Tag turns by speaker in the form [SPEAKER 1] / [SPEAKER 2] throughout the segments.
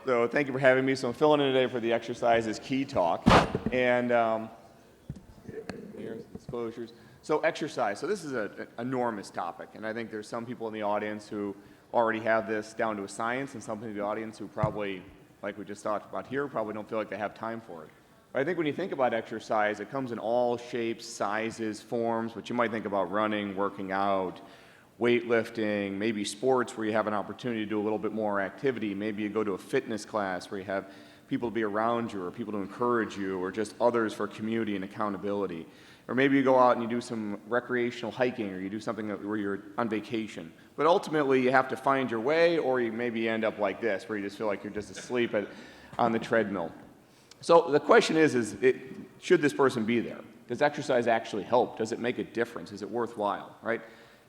[SPEAKER 1] So thank you for having me. So I'm filling in today for the Exercise is Key talk. And here's disclosures. So exercise. So this is an enormous topic. And I think there's some people in the audience who already have this down to a science, and some people in the audience who probably, like we just talked about here, probably don't feel like they have time for it. But I think when you think about exercise, it comes in all shapes, sizes, forms, but you might think about running, working out, weightlifting, maybe sports where you have an opportunity to do a little bit more activity. Maybe you go to a fitness class where you have people to be around you or people to encourage you or just others for community and accountability. Or maybe you go out and you do some recreational hiking or you do something where you're on vacation. But ultimately you have to find your way, or you maybe end up like this where you just feel like you're just asleep on the treadmill. So the question is should this person be there? Does exercise actually help? Does it make a difference? Is it worthwhile, right?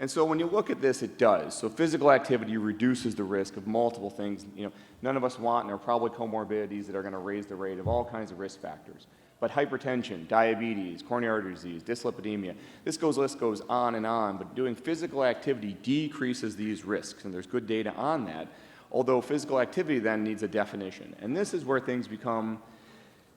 [SPEAKER 1] And so when you look at this, it does. So physical activity reduces the risk of multiple things. None of us want, and there are probably comorbidities that are going to raise the rate of all kinds of risk factors. But hypertension, diabetes, coronary artery disease, dyslipidemia, list goes on and on. But doing physical activity decreases these risks, and there's good data on that. Although physical activity then needs a definition. And this is where things become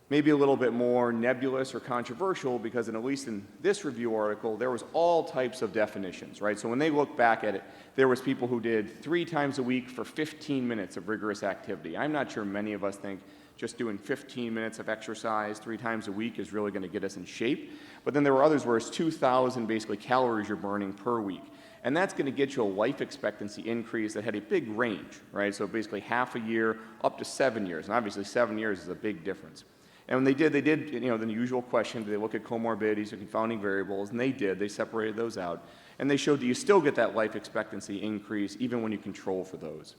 [SPEAKER 1] maybe a little bit more nebulous or controversial, because at least in this review article, there was all types of definitions, right? So when they looked back at it, there was people who did 3 times a week for 15 minutes of rigorous activity. I'm not sure many of us think just doing 15 minutes of exercise 3 times a week is really going to get us in shape. But then there were others where it's 2,000 basically calories you're burning per week. And that's going to get you a life expectancy increase that had a big range, right? So basically half a year up to 7 years. And obviously 7 years is a big difference. And when they did, the usual question, do they look at comorbidities or confounding variables? And they separated those out. And they showed that you still get that life expectancy increase even when you control for those.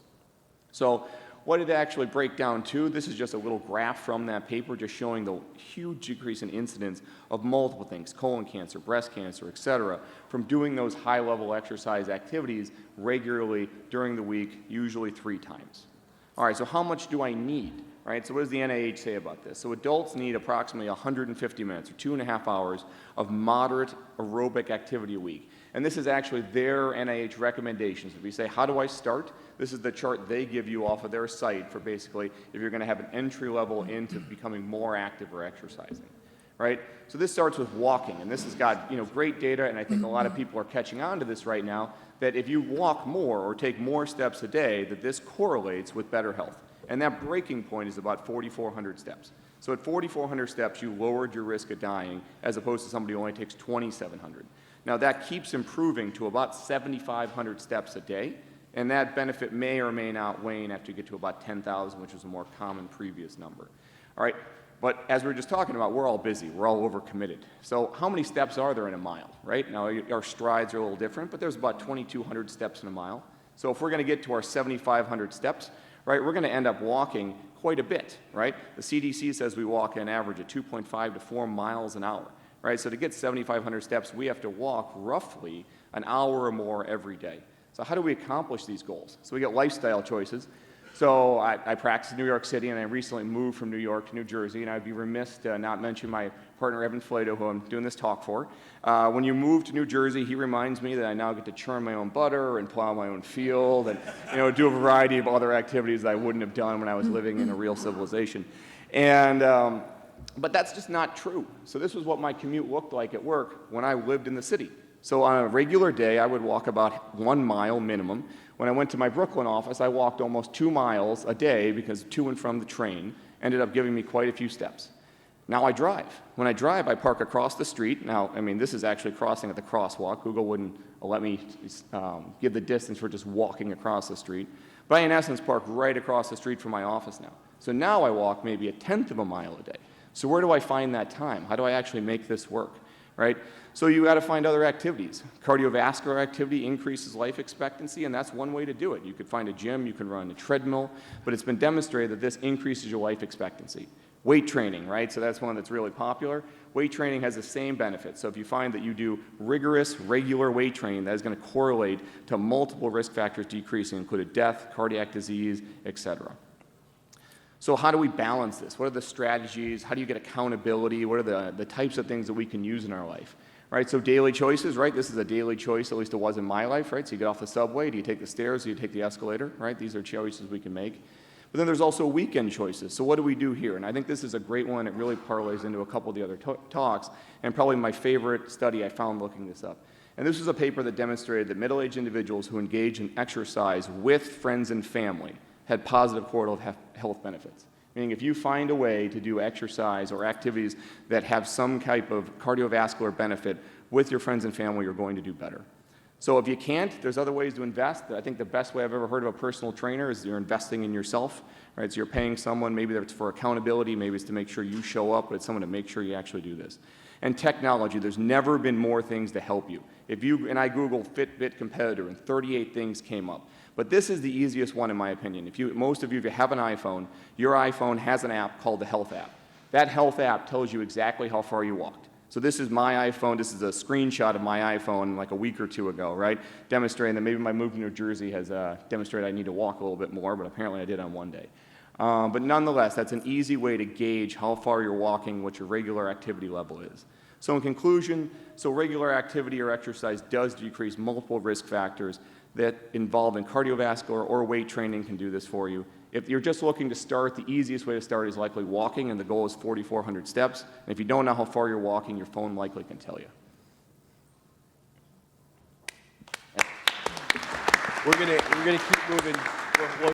[SPEAKER 1] So what did it actually break down to? This is just a little graph from that paper just showing the huge decrease in incidence of multiple things, colon cancer, breast cancer, et cetera, from doing those high-level exercise activities regularly during the week, usually 3 times. All right, so how much do I need? Right, so what does the NIH say about this? So adults need approximately 150 minutes, or 2.5 hours, of moderate aerobic activity a week. And this is actually their NIH recommendations. If you say, how do I start? This is the chart they give you off of their site for basically if you're going to have an entry level into becoming more active or exercising. Right? So this starts with walking, and this has got great data, and I think a lot of people are catching on to this right now, that if you walk more or take more steps a day, that this correlates with better health. And that breaking point is about 4,400 steps. So at 4,400 steps, you lowered your risk of dying, as opposed to somebody who only takes 2,700. Now that keeps improving to about 7,500 steps a day, and that benefit may or may not wane after you get to about 10,000, which was a more common previous number. All right, but as we were just talking about, we're all busy, we're all overcommitted. So how many steps are there in a mile, right? Now our strides are a little different, but there's about 2,200 steps in a mile. So if we're going to get to our 7,500 steps, right, we're going to end up walking quite a bit, right? The CDC says we walk an average of 2.5 to 4 miles an hour, right? So to get 7,500 steps, we have to walk roughly an hour or more every day. So how do we accomplish these goals? So we get lifestyle choices. So I practice in New York City, and I recently moved from New York to New Jersey, and I'd be remiss to not mention my partner, Evan Flato, who I'm doing this talk for. When you move to New Jersey, he reminds me that I now get to churn my own butter and plow my own field and do a variety of other activities that I wouldn't have done when I was living in a real civilization. And but that's just not true. So this was what my commute looked like at work when I lived in the city. So on a regular day, I would walk about 1 mile minimum. When I went to my Brooklyn office, I walked almost 2 miles a day because to and from the train ended up giving me quite a few steps. Now I drive. When I drive, I park across the street. Now, this is actually crossing at the crosswalk. Google wouldn't let me give the distance for just walking across the street. But I, in essence, park right across the street from my office now. So now I walk maybe 1/10 of a mile a day. So where do I find that time? How do I actually make this work? Right? So you got to find other activities. Cardiovascular activity increases life expectancy, and that's one way to do it. You could find a gym, you can run a treadmill, but it's been demonstrated that this increases your life expectancy. Weight training, right? So that's one that's really popular. Weight training has the same benefits. So if you find that you do rigorous, regular weight training, that is going to correlate to multiple risk factors decreasing, including death, cardiac disease, etc. So how do we balance this? What are the strategies? How do you get accountability? What are the types of things that we can use in our life? Right, so daily choices, right? This is a daily choice, at least it was in my life, right? So you get off the subway, do you take the stairs, do you take the escalator, right? These are choices we can make. But then there's also weekend choices. So what do we do here? And I think this is a great one. It really parlays into a couple of the other talks, and probably my favorite study I found looking this up. And this was a paper that demonstrated that middle-aged individuals who engage in exercise with friends and family had positive correlative health benefits. Meaning if you find a way to do exercise or activities that have some type of cardiovascular benefit with your friends and family, you're going to do better. So if you can't, there's other ways to invest. I think the best way I've ever heard of a personal trainer is you're investing in yourself, right? So you're paying someone, maybe it's for accountability, maybe it's to make sure you show up, but it's someone to make sure you actually do this. And technology, there's never been more things to help you. And I Googled Fitbit competitor, and 38 things came up. But this is the easiest one in my opinion. Most of you, if you have an iPhone, your iPhone has an app called the Health app. That Health app tells you exactly how far you walked. So this is my iPhone. This is a screenshot of my iPhone like a week or two ago, right? Demonstrating that maybe my move to New Jersey has demonstrated I need to walk a little bit more, but apparently I did on one day. But nonetheless, that's an easy way to gauge how far you're walking, what your regular activity level is. So in conclusion, regular activity or exercise does decrease multiple risk factors that involve in cardiovascular or weight training can do this for you. If you're just looking to start, the easiest way to start is likely walking, and the goal is 4,400 steps. And if you don't know how far you're walking, your phone likely can tell you.
[SPEAKER 2] We're gonna keep moving.